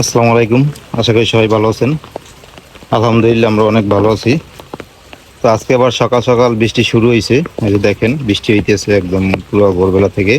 আসসালামু আলাইকুম। আশা করি সবাই ভালো আছেন। আলহামদুলিল্লাহ আমরা অনেক ভালো আছি। তো আজকে আবার সকাল সকাল বৃষ্টি শুরু হয়েছে। এই যে দেখেন বৃষ্টি হইতেছে একদম পুরো ভোরবেলা থেকে।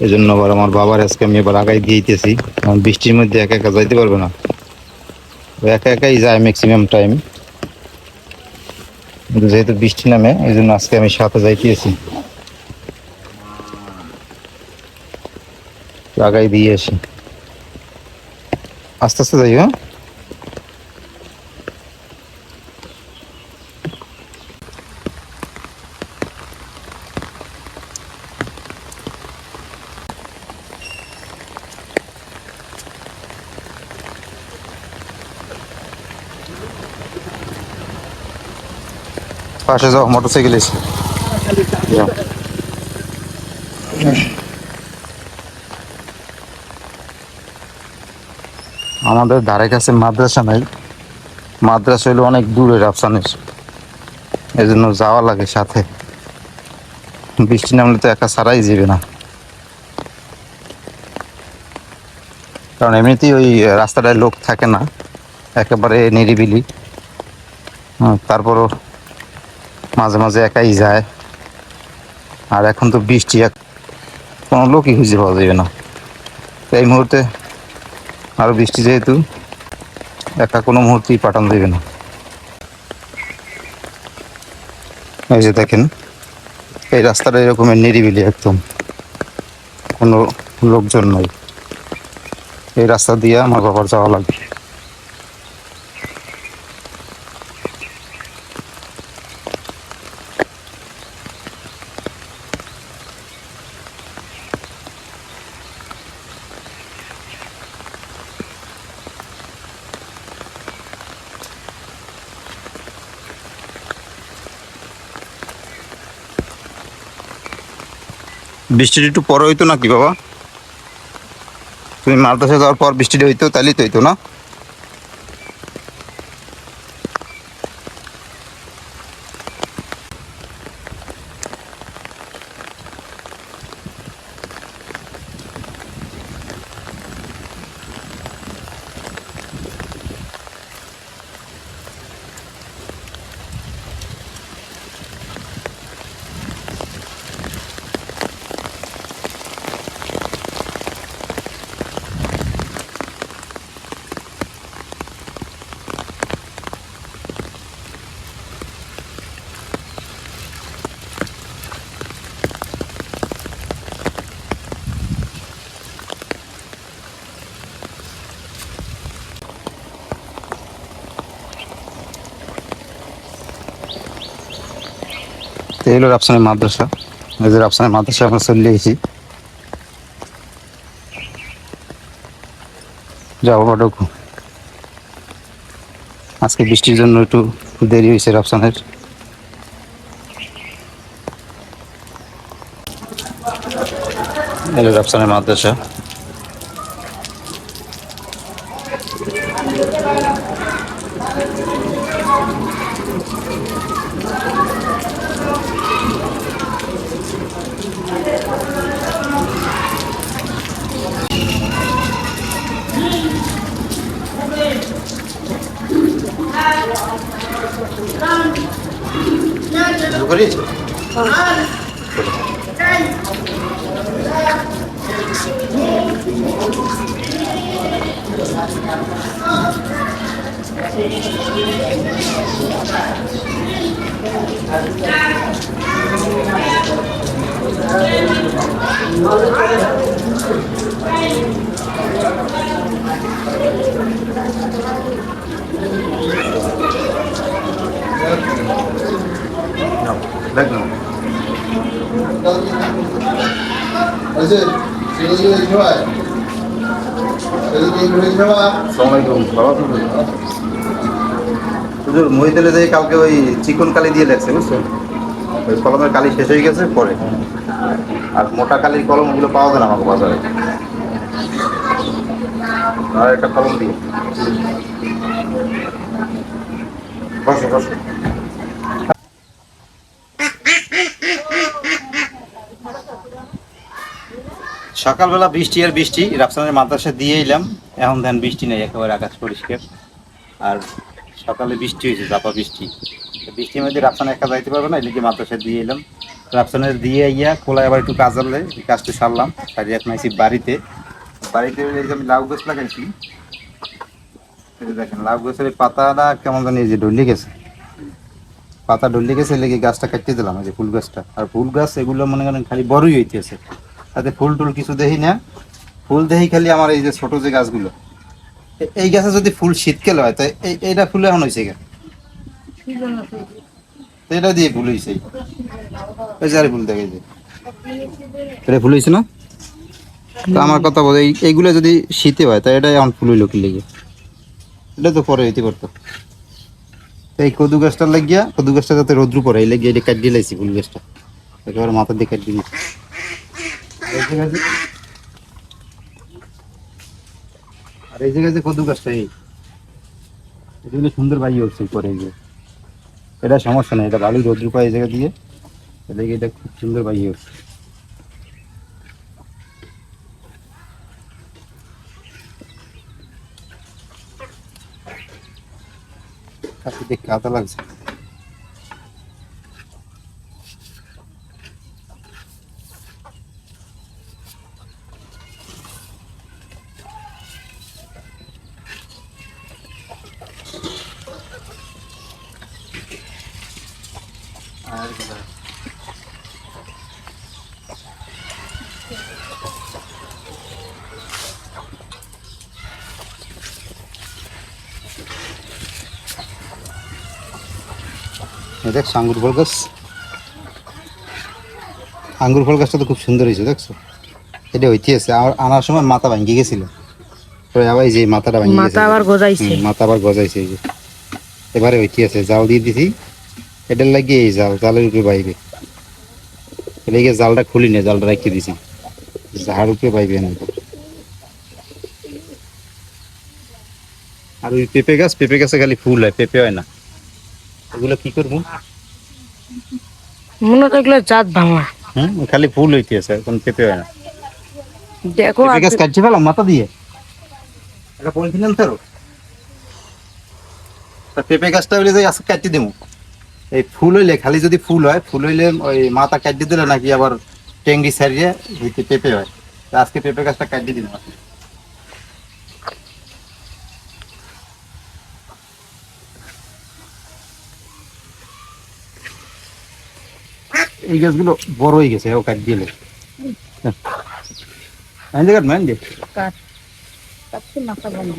এই জন্য আবার আমার বাবার আজকে আমি এবার আগাই দিয়েছি, কারণ বৃষ্টির মধ্যে একা একা যাইতে পারবে না। তো একা একাই যায় ম্যাক্সিমাম টাইম, কিন্তু যেহেতু বৃষ্টি নামে এই জন্য আজকে আমি সাথে যাইতেছি, আগাই দিয়ে আসি। আস্তে আস্তে যাই, হ্যাঁ। পাশে যাও, মোটরসাইকেল এসে যাও। আমাদের ধারে কাছে মাদ্রাসা নাই, মাদ্রাসা হইলো অনেক দূরে রাফসানের, এই জন্য যাওয়া লাগে সাথে। বৃষ্টি নামলে তো একা ছাড়াই যাবে না, কারণ এমনিতেই ওই রাস্তাটায় লোক থাকে না, একেবারে নিরিবিলি। তারপরও মাঝে মাঝে একাই যায়। আর এখন তো বৃষ্টি, কোনো লোকই খুঁজে পাওয়া যাবে না। তো এই মুহূর্তে আরও বৃষ্টি, যেহেতু একা কোনো মুহূর্তেই পাঠানো যাবে না। এই যে দেখেন, এই রাস্তাটা এরকমের নিরিবিলি, একদম কোনো লোকজন নাই। এই রাস্তা দিয়ে আমার বাবার যাওয়া লাগবে। বৃষ্টিটা একটু পরে হইতো নাকি বাবা? তুমি মাদ্রাসা যাওয়ার পর বৃষ্টিটা হইতো, তাইলেই তো হইতো না? তো এই হলো রাফসানের মাদ্রাসা। এই যে রাফসানের মাদ্রাসা আমরা চলে এসেছি। যাও বাবা, ঢুকো। আজকে বৃষ্টির জন্য একটু দেরি হয়েছে রাফসানের। এই হলো রাফসানের মাদ্রাসা। মহিতলে যে কালকে ওই চিকন কালি দিয়ে লেগছে, বুঝছো? ওই কলমের কালি শেষ হয়ে গেছে পরে, আর মোটা কালির কলম ওগুলো পাওয়া যায় না আমাকে বাজারে। আর একটা কলম দিই, বসো বসো। সকালবেলা বৃষ্টি আর বৃষ্টি, রাফসানের মাদ্রাসা দিয়ে এলাম। এখন ধান বৃষ্টি নেই, একেবারে আকাশ পরিষ্কার। আর সকালে বৃষ্টি হয়েছে, চাপা বৃষ্টি। বৃষ্টির মধ্যে রাফসান একা যাইতে পারবে না, এদিকে মাদ্রাসা দিয়ে এলাম। রাফসানের দিয়ে ইয়া খোলায় আবার একটু কাজ আনলে কাজটা সারলাম, সারিয়ে এখন আইছি বাড়িতে। বাড়িতে আমি লাউ গাছ লাগাইছি, দেখেন লাউ গাছের পাতাটা কেমন জানি এই যে ডলে গেছে, পাতা ডলে গেছে, লেগে গাছটা কাটতে দিলাম। এই যে ফুল গাছটা, আর ফুল গাছ এগুলো মনে করেন খালি বড়ই হইতেছে, তাতে ফুল টুল কিছু দেখি না। ফুল দেখি খালি আমার এই যে ছোট যে গাছগুলো, এই গাছে যদি ফুল শীতকালে হয় তাই এইটা ফুল এখন হয়েছে কেন, এটা দিয়ে ফুল হয়েছে, এই যে ফুল দেখে যে এটা ফুল হয়েছে না। তো আমার কথা বলে এইগুলো যদি শীতে হয় তাই এটা এখন ফুল হইলো কি লেগে, এটা তো পরে হইতে পারতো। এই কদু গাছটা লাগিয়া, কদু গাছটা যাতে রোদ্রু পড়ে এই লাগিয়ে এটা কাটিয়ে লাইছি ফুল গাছটা, একেবারে মাথার দিয়ে কাটিয়ে দিয়েছি। আর এই জায়গায় যে কদু গাছটা এগুলো সুন্দর বাই হচ্ছে পরে, এই যে এটা সমস্যা নেই, এটা ভালোই রোদ্রু পায় এই জায়গা দিয়ে, এদিকে এটা খুব সুন্দর বাই হচ্ছে। দেখতে কাদা লাগছে। দেখ আঙ্গুর ফল গাছ, আঙ্গুর ফল গাছটা তো খুব সুন্দর হয়েছে দেখছো, এটা হইতে আছে। আনার সময় মাথা ভাঙ্গি গেছিল, পরে আবার এই যে মাথাটা ভাঙ্গি গেছে, মাথা আবার গজাইছে। এই যে এবারে হইতে আছে, জাল দিয়ে দিছি, এটার লাগিয়ে এই জালের উপরে বাইবে, এদিকে জালটা খুলি না, জালটা রেখে দিছি, ঝাড় উপরে বাইবে না। আর ওই পেঁপে গাছে খালি ফুল হয়, পেঁপে হয় না, ওগুলো কি করবো? মনে তো এগুলো জাত ভাঙা, খালি ফুল হইতে আছে, এখন পেঁপে হয় না। দেখো পেঁপে গাছ কাটছে ফেলাম মাথা দিয়ে, এটা পলিথিন আনতে পারো? পেঁপে গাছটা হইলে যাই আজকে কাটতে দেবো। এই ফুল হইলে খালি যদি ফুল হয়, ফুল হইলে ওই মাথা কাটিয়ে দিলে নাকি আবার টেঙ্গি ছাড়িয়ে পেঁপে হয়। তা আজকে পেঁপে গাছটা কাটিয়ে দিন। এই গাছগুলো বড় হয়ে গেছে, ও কাট দিলে কাট মান দে কাট কাটছে মাথা ভাঙা,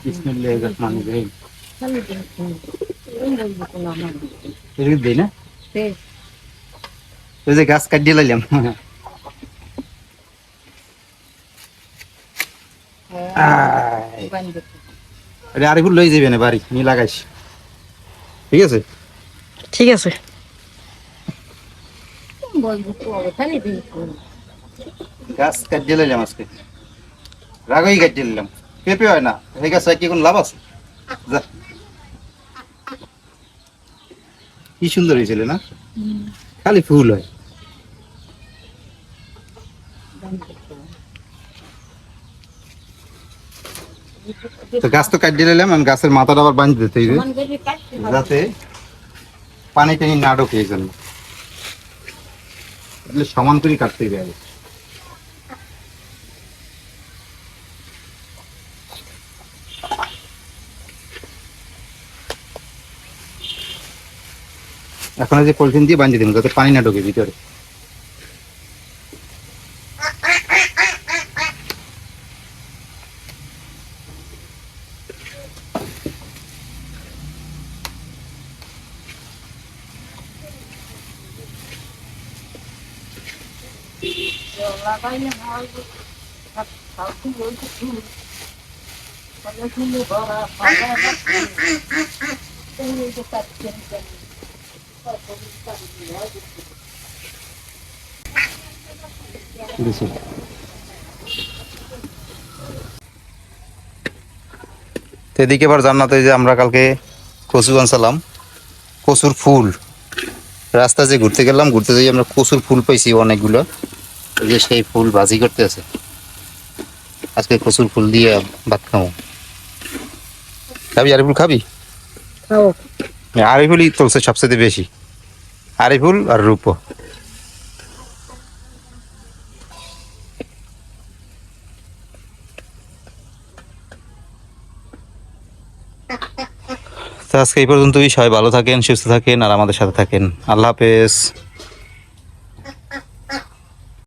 বিসমিল্লাহ গাছ মানে দেই খালি দিন এই বলবো কোন আমার এর দেই না, তে ওই যে গাছ কাট দিয়ে লাইলাম। বান্ধে আরে আরেকটু লই যাবে না বাড়ি নিয়ে লাগাইস, ঠিক আছে? ঠিক আছে, বলবো তো খালি দিন গাছ কাট দিয়ে লাইলাম আজকে, রাগই কাট দিয়ে লাইলাম, পেঁপে হয় না, এই গাছ কি কোনো লাভ আছে? যা, কি সুন্দর হয়েছিল না, খালি ফুল হয়। তো গাছ তো কাটিয়ে দিলাম, আমি গাছের মাথাটা আবার বাঁধতে দিতে হইবে, যাতে পানি টানি না ঢোকে, এই জন্য সমান করে কাটতে হবে আগে। এখন এই যে পলিথিন দিয়ে বাঁধিয়ে দিন, যাতে পানি না ঢোকে ভিতরে। লাগাইলে ভালো সাউথ বলতে শুরু তাহলে শুনলে ভরা পাতা এই যে কাটছেন এদিকে এবার জান্নাতে যে আমরা কালকে কচু আনছিলাম, কচুর ফুল, রাস্তা যে ঘুরতে গেলাম, ঘুরতে যাই আমরা কচুর ফুল পাইছি অনেকগুলো, এই যে সেই ফুল ভাজি করতে আছে। আজকে কচুর ফুল দিয়ে ভাত খাবো। খাবি আরিফুল খাবি? খাও। আরিফুলই তুলছে সবচেয়ে বেশি, আরিফুল আর রূপ। তো আজকে এই পর্যন্তই, সবাই ভালো থাকেন, সুস্থ থাকেন আর আমাদের সাথে থাকেন। আল্লাহ হাফেজ।